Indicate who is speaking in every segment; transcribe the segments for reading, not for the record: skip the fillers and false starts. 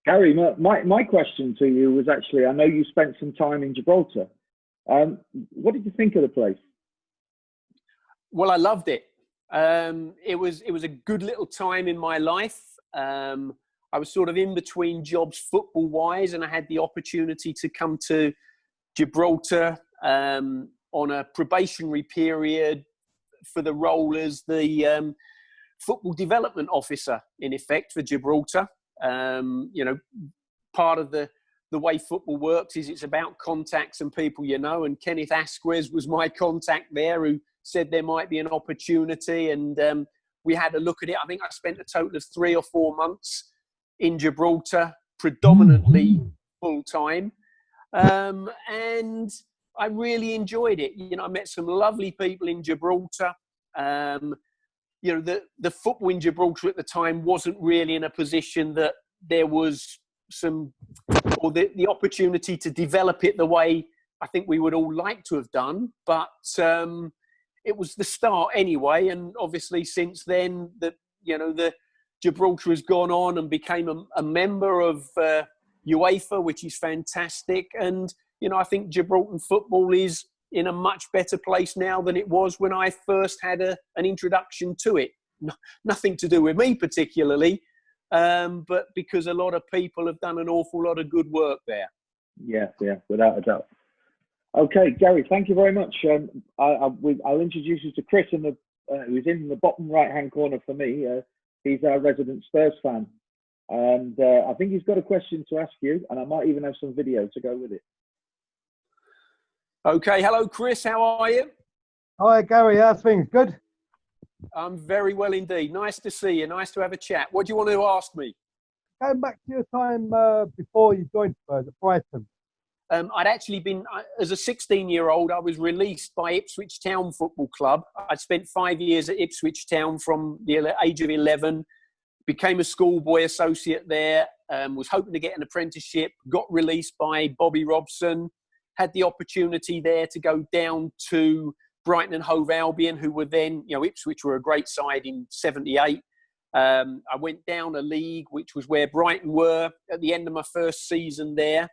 Speaker 1: Gary, my question to you was actually, I know you spent some time in Gibraltar. What did you think of the place?
Speaker 2: Well, I loved it. It was a good little time in my life. I was sort of in between jobs football-wise, and I had the opportunity to come to Gibraltar on a probationary period for the role as the football development officer, in effect, for Gibraltar. Part of the way football works is it's about contacts and people you know, and Kenneth Asquez was my contact there, who said there might be an opportunity, and we had a look at it. I think I spent a total of 3 or 4 months in Gibraltar, predominantly full-time, and I really enjoyed it. I met some lovely people in Gibraltar. The football in Gibraltar at the time wasn't really in a position that there was the opportunity to develop it the way I think we would all like to have done, but it was the start anyway. And obviously since then, the Gibraltar has gone on and became a member of UEFA, which is fantastic. And I think Gibraltar football is in a much better place now than it was when I first had an introduction to it. Nothing to do with me particularly, but because a lot of people have done an awful lot of good work there.
Speaker 1: Yeah, without a doubt. Okay, Gary, thank you very much. I'll introduce you to Chris, who's in the bottom right-hand corner for me. He's our resident Spurs fan. And I think he's got a question to ask you, and I might even have some video to go with it.
Speaker 2: Okay, hello, Chris. How are you?
Speaker 3: Hi, Gary. How's things? Good?
Speaker 2: I'm very well indeed. Nice to see you. Nice to have a chat. What do you want to ask me?
Speaker 3: Going back to your time before you joined Spurs at Brighton.
Speaker 2: I'd actually been, as a 16-year-old, I was released by Ipswich Town Football Club. I spent 5 years at Ipswich Town from the age of 11, became a schoolboy associate there, was hoping to get an apprenticeship, got released by Bobby Robson, had the opportunity there to go down to Brighton and Hove Albion, who were then, Ipswich were a great side in 78. I went down a league, which was where Brighton were at the end of my first season there.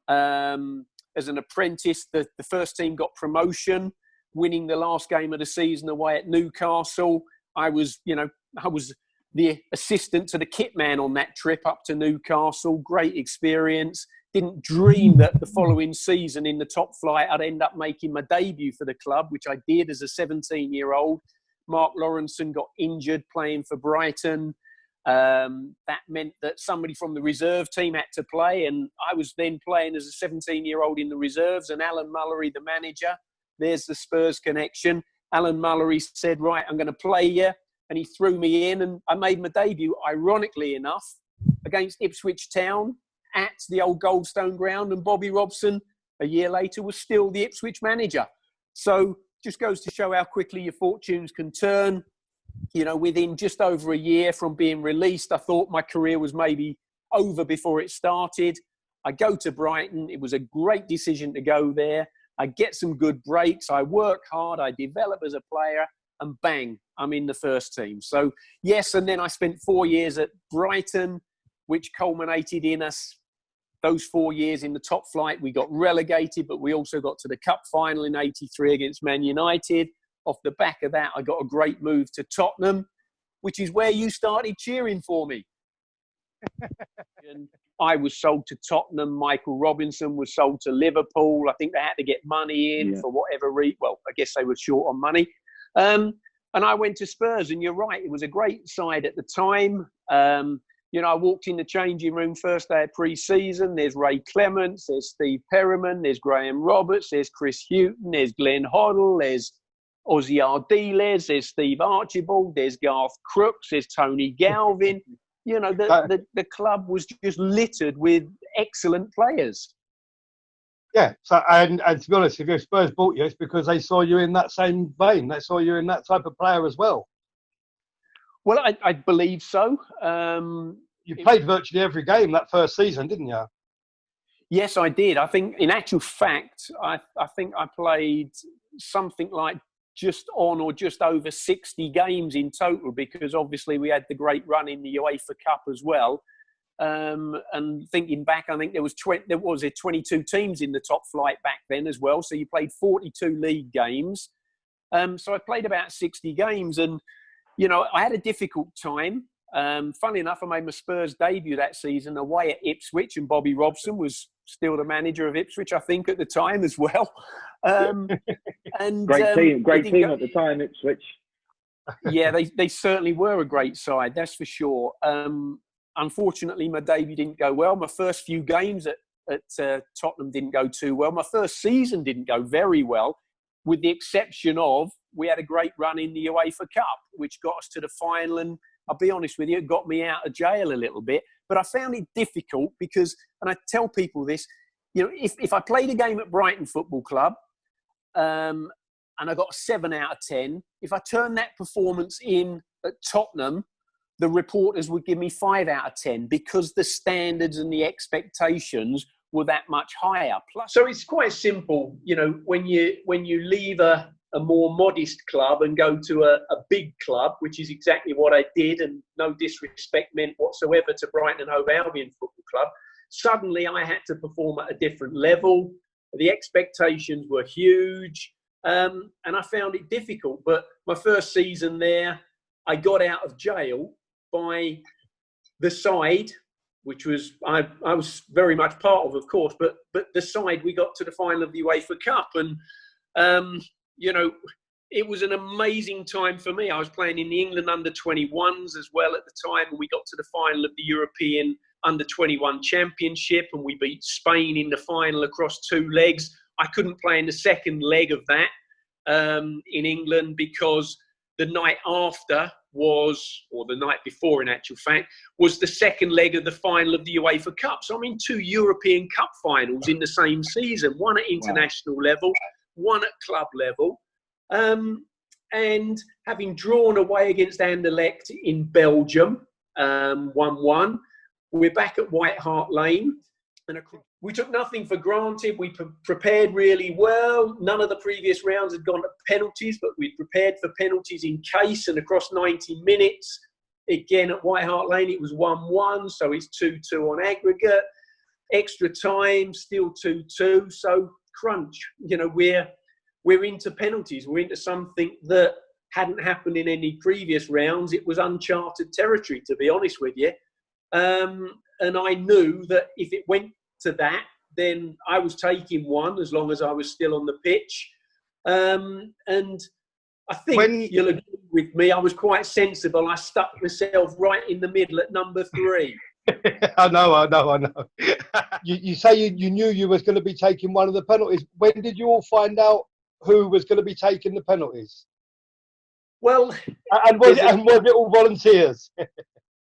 Speaker 2: As an apprentice, the first team got promotion, winning the last game of the season away at Newcastle. I was the assistant to the kit man on that trip up to Newcastle. Great experience. Didn't dream that the following season in the top flight, I'd end up making my debut for the club, which I did as a 17-year-old. Mark Lawrenson got injured playing for Brighton. That meant that somebody from the reserve team had to play, and I was then playing as a 17-year-old in the reserves, and Alan Mullery, the manager, there's the Spurs connection. Alan Mullery said, right, I'm going to play you, and he threw me in, and I made my debut, ironically enough, against Ipswich Town at the old Goldstone ground, and Bobby Robson, a year later, was still the Ipswich manager. So just goes to show how quickly your fortunes can turn. Within just over a year from being released, I thought my career was maybe over before it started. I go to Brighton. It was a great decision to go there. I get some good breaks. I work hard. I develop as a player, and bang, I'm in the first team. So, yes, and then I spent 4 years at Brighton, which culminated in us, those 4 years in the top flight. We got relegated, but we also got to the cup final in 83 against Man United. Off the back of that, I got a great move to Tottenham, which is where you started cheering for me. And I was sold to Tottenham. Michael Robinson was sold to Liverpool. I think they had to get money in for whatever reason. Well, I guess they were short on money. And I went to Spurs, and you're right, it was a great side at the time. I walked in the changing room first day of pre-season. There's Ray Clements, there's Steve Perryman, there's Graham Roberts, there's Chris Hughton, there's Glenn Hoddle, there's Ozzy Ardiles, there's Steve Archibald, there's Garth Crooks, there's Tony Galvin. The club was just littered with excellent players.
Speaker 3: Yeah, so and to be honest, if Spurs bought you, it's because they saw you in that same vein. They saw you in that type of player as well.
Speaker 2: Well, I believe so.
Speaker 3: You played virtually every game that first season, didn't you?
Speaker 2: Yes, I did. I think, in actual fact, I think I played something like just on or just over 60 games in total, because obviously we had the great run in the UEFA Cup as well. And thinking back, I think there was 22 teams in the top flight back then as well. So you played 42 league games. So I played about 60 games, and I had a difficult time. Funnily enough, I made my Spurs debut that season away at Ipswich, and Bobby Robson was still the manager of Ipswich, I think, at the time as well. And
Speaker 1: great team at the time, Ipswich.
Speaker 2: Yeah, they certainly were a great side, that's for sure. Unfortunately, my debut didn't go well. My first few games at Tottenham didn't go too well. My first season didn't go very well, with the exception of we had a great run in the UEFA Cup, which got us to the final. And I'll be honest with you, it got me out of jail a little bit. But I found it difficult because, and I tell people this, if I played a game at Brighton Football Club and I got a 7 out of 10, if I turned that performance in at Tottenham, the reporters would give me 5 out of 10 because the standards and the expectations were that much higher. Plus, so it's quite simple, when you leave a more modest club and go to a big club, which is exactly what I did, and no disrespect meant whatsoever to Brighton and Hove Albion Football Club, suddenly I had to perform at a different level. The expectations were huge, and I found it difficult. But my first season there, I got out of jail by the side, which was I was very much part of course, but the side we got to the final of the UEFA Cup, and it was an amazing time for me. I was playing in the England under-21s as well at the time, and we got to the final of the European under-21 Championship, and we beat Spain in the final across 2 legs. I couldn't play in the second leg of that in England because the night after or the night before in actual fact, was the second leg of the final of the UEFA Cup. So I'm in 2 European Cup finals in the same season, one at international level, one at club level. And having drawn away against Anderlecht in Belgium, 1-1, we're back at White Hart Lane. And we took nothing for granted. We prepared really well. None of the previous rounds had gone to penalties, but we prepared for penalties in case. And across 90 minutes, again at White Hart Lane, it was 1-1. So it's 2-2 on aggregate. Extra time, still 2-2. So crunch. We're into penalties. We're into something that hadn't happened in any previous rounds. It was uncharted territory, to be honest with you. And I knew that if it went to that, then I was taking one as long as I was still on the pitch. And I think you'll agree with me, I was quite sensible. I stuck myself right in the middle at number 3.
Speaker 3: I know. You say you knew you was going to be taking one of the penalties. When did you all find out who was going to be taking the penalties?
Speaker 2: Well,
Speaker 3: and was it all volunteers?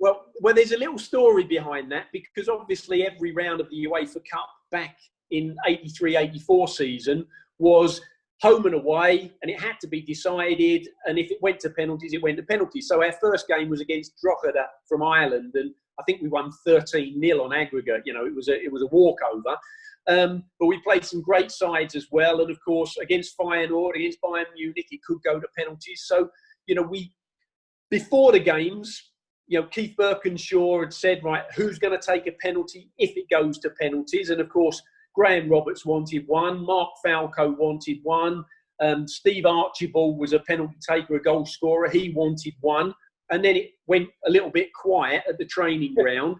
Speaker 2: Well, there's a little story behind that, because obviously every round of the UEFA Cup back in 83-84 season was home and away, and it had to be decided. And if it went to penalties, it went to penalties. So our first game was against Drogheda from Ireland, and I think we won 13-0 on aggregate. It was a walkover. But we played some great sides as well, and of course against Feyenoord, against Bayern Munich, it could go to penalties. So before the games, Keith Birkinshaw had said, right, who's going to take a penalty if it goes to penalties? And of course, Graham Roberts wanted one, Mark Falco wanted one, Steve Archibald was a penalty taker, a goal scorer, he wanted one. And then it went a little bit quiet at the training ground.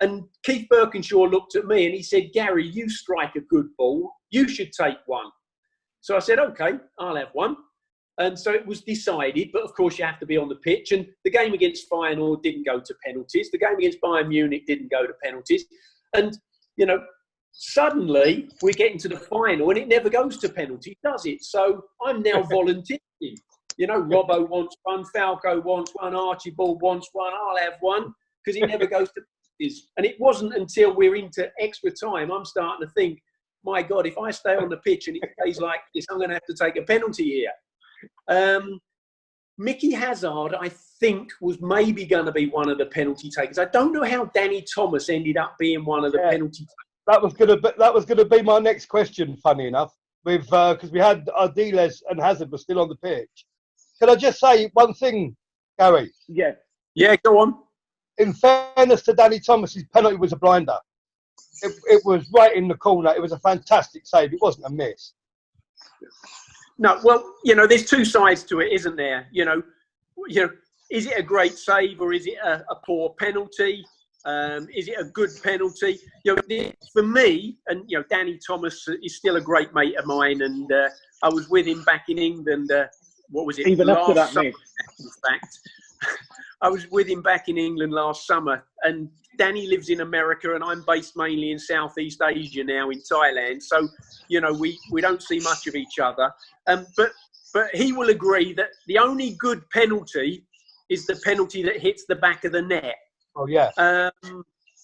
Speaker 2: And Keith Birkinshaw looked at me and he said, Gary, you strike a good ball, you should take one. So I said, okay, I'll have one. And so it was decided, but of course you have to be on the pitch. And the game against Feyenoord didn't go to penalties. The game against Bayern Munich didn't go to penalties. And, suddenly we're getting to the final and it never goes to penalties, does it? So I'm now volunteering. Robbo wants one, Falco wants one, Archibald wants one, I'll have one, because it never goes to penalties. And it wasn't until we're into extra time, I'm starting to think, my God, if I stay on the pitch and it plays like this, I'm going to have to take a penalty here. Mickey Hazard, I think, was maybe going to be one of the penalty takers. I don't know how Danny Thomas ended up being one of the penalty takers.
Speaker 3: That was going to be my next question. Funny enough, because we had Ardiles and Hazard were still on the pitch. Can I just say one thing, Gary?
Speaker 1: Yeah.
Speaker 2: Yeah, go on.
Speaker 3: in fairness to Danny Thomas, his penalty was a blinder. It was right in the corner. It was a fantastic save. It wasn't a miss.
Speaker 2: No, well, you know, there's two sides to it, isn't there? You know, is it a great save or is it a poor penalty? Is it a good penalty? You know, for me, and you know, Danny Thomas is still a great mate of mine, and I was with him back in England. What was it?
Speaker 1: Even after that,
Speaker 2: summer,
Speaker 1: mate.
Speaker 2: in fact, I was with him back in England last summer, and Danny lives in America, and I'm based mainly in Southeast Asia now, in Thailand. So, you know, we don't see much of each other. But he will agree that the only good penalty is the penalty that hits the back of the net.
Speaker 3: Oh, yeah.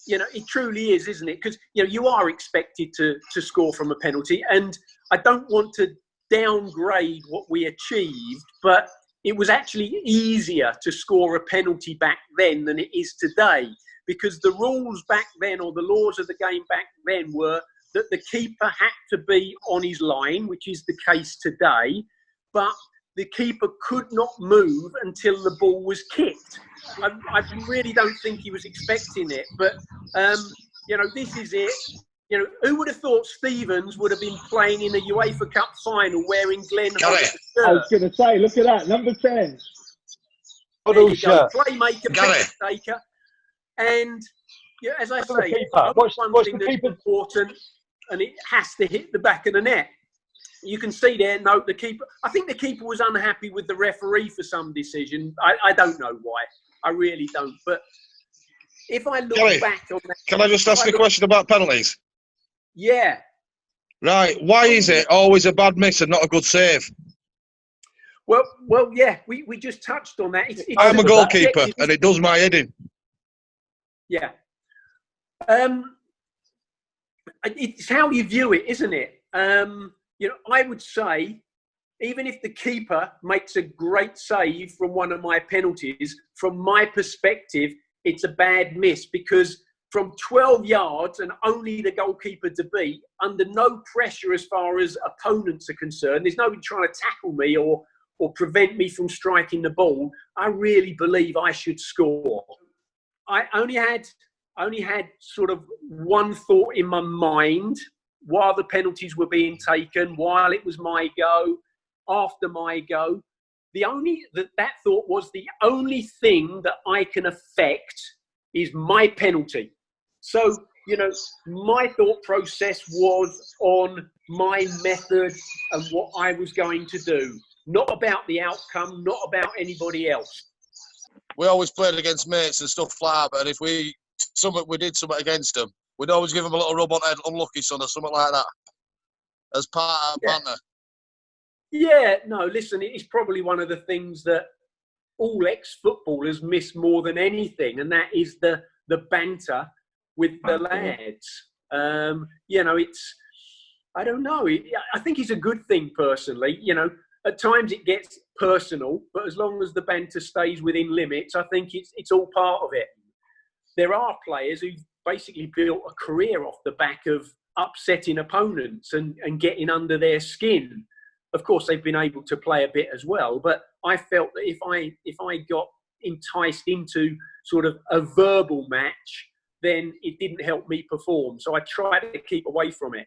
Speaker 2: You know, it truly is, isn't it? Because, you know, you are expected to score from a penalty. And I don't want to downgrade what we achieved, but it was actually easier to score a penalty back then than it is today. Because the rules back then, or the laws of the game back then, were that the keeper had to be on his line, which is the case today, but the keeper could not move until the ball was kicked. I really don't think he was expecting it, but you know, this is it. You know, who would have thought Stevens would have been playing in a UEFA Cup final wearing Glenn Hoddle's shirt?
Speaker 1: I was going to say, look at that, number 10.
Speaker 3: Hoddle's shirt.
Speaker 2: Playmaker, penalty taker. And yeah, as I say,
Speaker 3: what's
Speaker 2: one
Speaker 3: the
Speaker 2: thing that's
Speaker 3: keeper?
Speaker 2: important, and it has to hit the back of the net. You can see there, no, the keeper. I think the keeper was unhappy with the referee for some decision. I don't know why. I really don't. But if I look back on that,
Speaker 4: can I just ask a question about penalties?
Speaker 2: Yeah.
Speaker 4: Right. Why is it always a bad miss and not a good save?
Speaker 2: Well, yeah. We just touched on that.
Speaker 4: I'm a goalkeeper, and it does my head in.
Speaker 2: Yeah. It's how you view it, isn't it? You know, I would say, even if the keeper makes a great save from one of my penalties, from my perspective, it's a bad miss, because from 12 yards and only the goalkeeper to beat, under no pressure as far as opponents are concerned, there's nobody trying to tackle me or prevent me from striking the ball, I really believe I should score. I only had sort of one thought in my mind while the penalties were being taken, while it was my go, after my go. That thought was, the only thing that I can affect is my penalty. So, you know, my thought process was on my method and what I was going to do, not about the outcome, not about anybody else.
Speaker 4: We always played against mates and stuff like that, but if we did something against them, we'd always give them a little rub on the head, unlucky son, or something like that, as part of banter.
Speaker 2: Yeah, no, listen, it's probably one of the things that all ex-footballers miss more than anything, and that is the banter with the lads. You know, I don't know. I think it's a good thing, personally. You know, at times it gets personal, but as long as the banter stays within limits, I think it's all part of it. There are players who've basically built a career off the back of upsetting opponents and getting under their skin. Of course, they've been able to play a bit as well, but I felt that if I got enticed into sort of a verbal match, then it didn't help me perform. So I tried to keep away from it.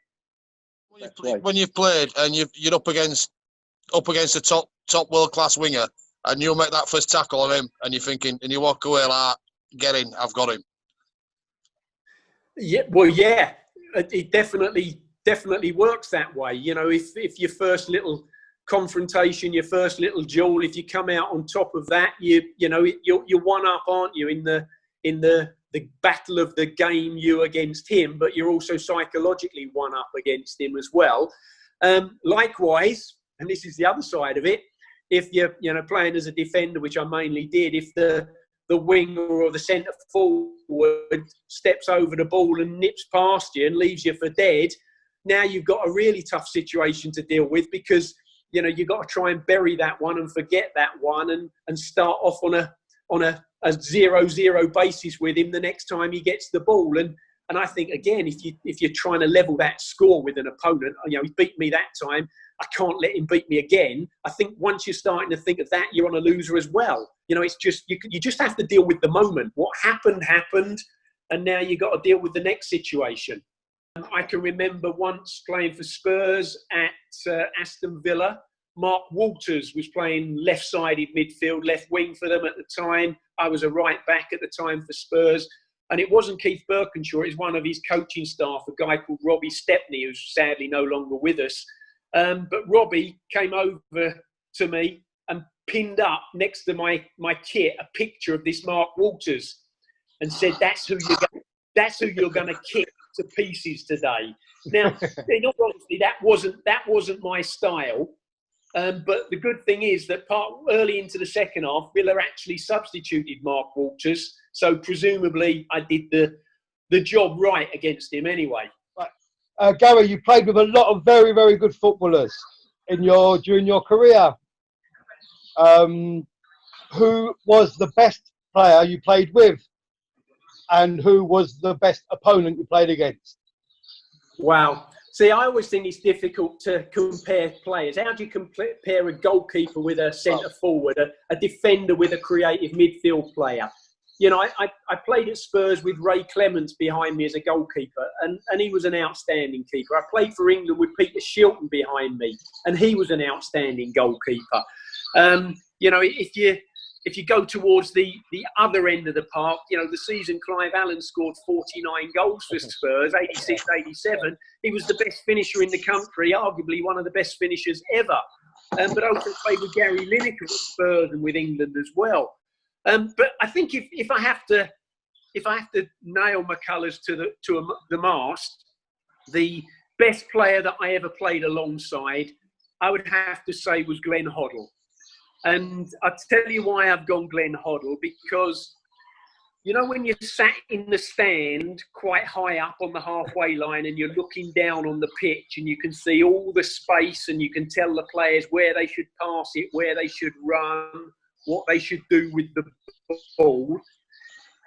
Speaker 4: When you've played and you're up against a top world class winger, and you make that first tackle on him, and you're thinking, and you walk away like, "Get in, I've got him."
Speaker 2: Yeah, well, yeah, it definitely works that way. You know, if your first little confrontation, your first little duel, if you come out on top of that, you're one up, aren't you, in the battle of the game, you against him, but you're also psychologically one up against him as well. Likewise, and this is the other side of it, if you're playing as a defender, which I mainly did, if the winger or the centre forward steps over the ball and nips past you and leaves you for dead, now you've got a really tough situation to deal with, because you know you've got to try and bury that one and forget that one and start off on a 0-0 basis with him the next time he gets the ball. And And I think, again, if you're trying to level that score with an opponent, you know, he beat me that time, I can't let him beat me again. I think once you're starting to think of that, you're on a loser as well. You know, it's just, you just have to deal with the moment. What happened, and now you've got to deal with the next situation. I can remember once playing for Spurs at Aston Villa. Mark Walters was playing left-sided midfield, left wing for them at the time. I was a right back at the time for Spurs. And it wasn't Keith Birkinshaw, it was one of his coaching staff, a guy called Robbie Stepney, who's sadly no longer with us. But Robbie came over to me and pinned up next to my kit a picture of this Mark Walters and said, that's who you're going to kick to pieces today. Now, in all honesty, that wasn't my style. But the good thing is that early into the second half, Villa actually substituted Mark Walters. So presumably I did the job right against him anyway.
Speaker 3: Gary, you played with a lot of very, very good footballers during your career. Who was the best player you played with? And who was the best opponent you played against?
Speaker 2: Wow. See, I always think it's difficult to compare players. How do you compare a goalkeeper with a centre forward, a defender with a creative midfield player? You know, I played at Spurs with Ray Clements behind me as a goalkeeper, and he was an outstanding keeper. I played for England with Peter Shilton behind me, and he was an outstanding goalkeeper. You know, if you go towards the other end of the park, you know, the season Clive Allen scored 49 goals for Spurs, 86, 87. He was the best finisher in the country, arguably one of the best finishers ever. But I also played with Gary Lineker at Spurs and with England as well. But I think if I have to nail my colours to the mast, the best player that I ever played alongside, I would have to say was Glenn Hoddle. And I'll tell you why I've gone Glenn Hoddle, because, you know, when you're sat in the stand quite high up on the halfway line and you're looking down on the pitch and you can see all the space and you can tell the players where they should pass it, where they should run, what they should do with the ball.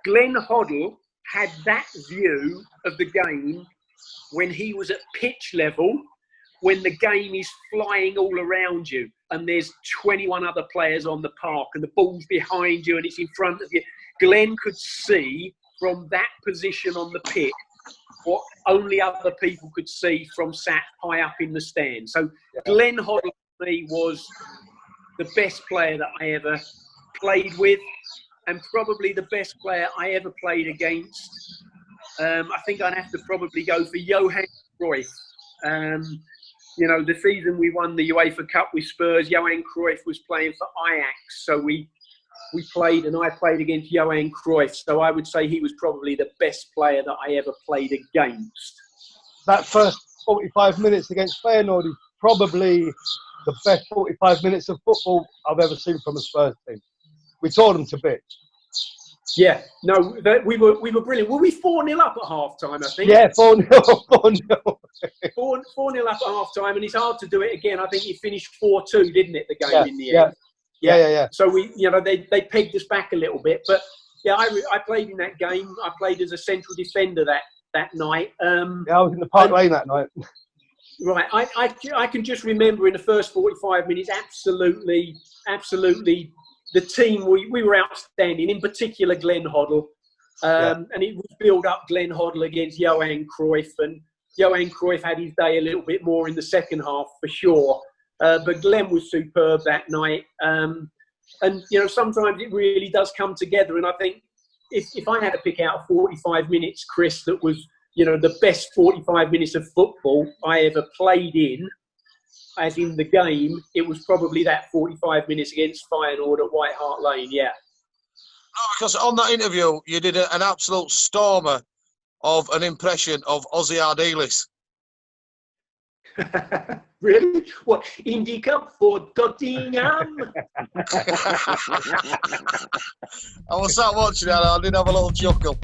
Speaker 2: Glenn Hoddle had that view of the game when he was at pitch level, when the game is flying all around you and there's 21 other players on the park and the ball's behind you and it's in front of you. Glenn could see from that position on the pitch what only other people could see from sat high up in the stand. So Glenn Hoddle for me was the best player that I ever played with, and probably the best player I ever played against. I think I'd have to probably go for Johan Cruyff. You know, the season we won the UEFA Cup with Spurs, Johan Cruyff was playing for Ajax. So we played, and I played against Johan Cruyff. So I would say he was probably the best player that I ever played against.
Speaker 3: That first 45 minutes against Feyenoord is probably the best 45 minutes of football I've ever seen from a Spurs team. We tore them to bits.
Speaker 2: Yeah, no, we were brilliant. Were we 4-0 up at half time, I think?
Speaker 3: Yeah, 4-0. 4-0.
Speaker 2: 4-0 up at half time, and it's hard to do it again. I think it finished 4-2, didn't it, the game in the end?
Speaker 3: Yeah.
Speaker 2: So they pegged us back a little bit. But yeah, I played in that game. I played as a central defender that night.
Speaker 3: I was in the Park Lane that night.
Speaker 2: Right, I can just remember in the first 45 minutes, absolutely, the team, we were outstanding, in particular Glenn Hoddle. And it was build up Glenn Hoddle against Johan Cruyff. And Johan Cruyff had his day a little bit more in the second half, for sure. But Glenn was superb that night. And, you know, sometimes it really does come together. And I think if I had to pick out 45 minutes, Chris, that was, you know, the best 45 minutes of football I ever played in, as in the game, it was probably that 45 minutes against Feyenoord at White Hart Lane, yeah.
Speaker 4: No, because on that interview, you did an absolute stormer of an impression of Ozzy Ardiles.
Speaker 2: Really? What, Indica for Tottenham?
Speaker 4: I was sat watching that, I did have a little chuckle.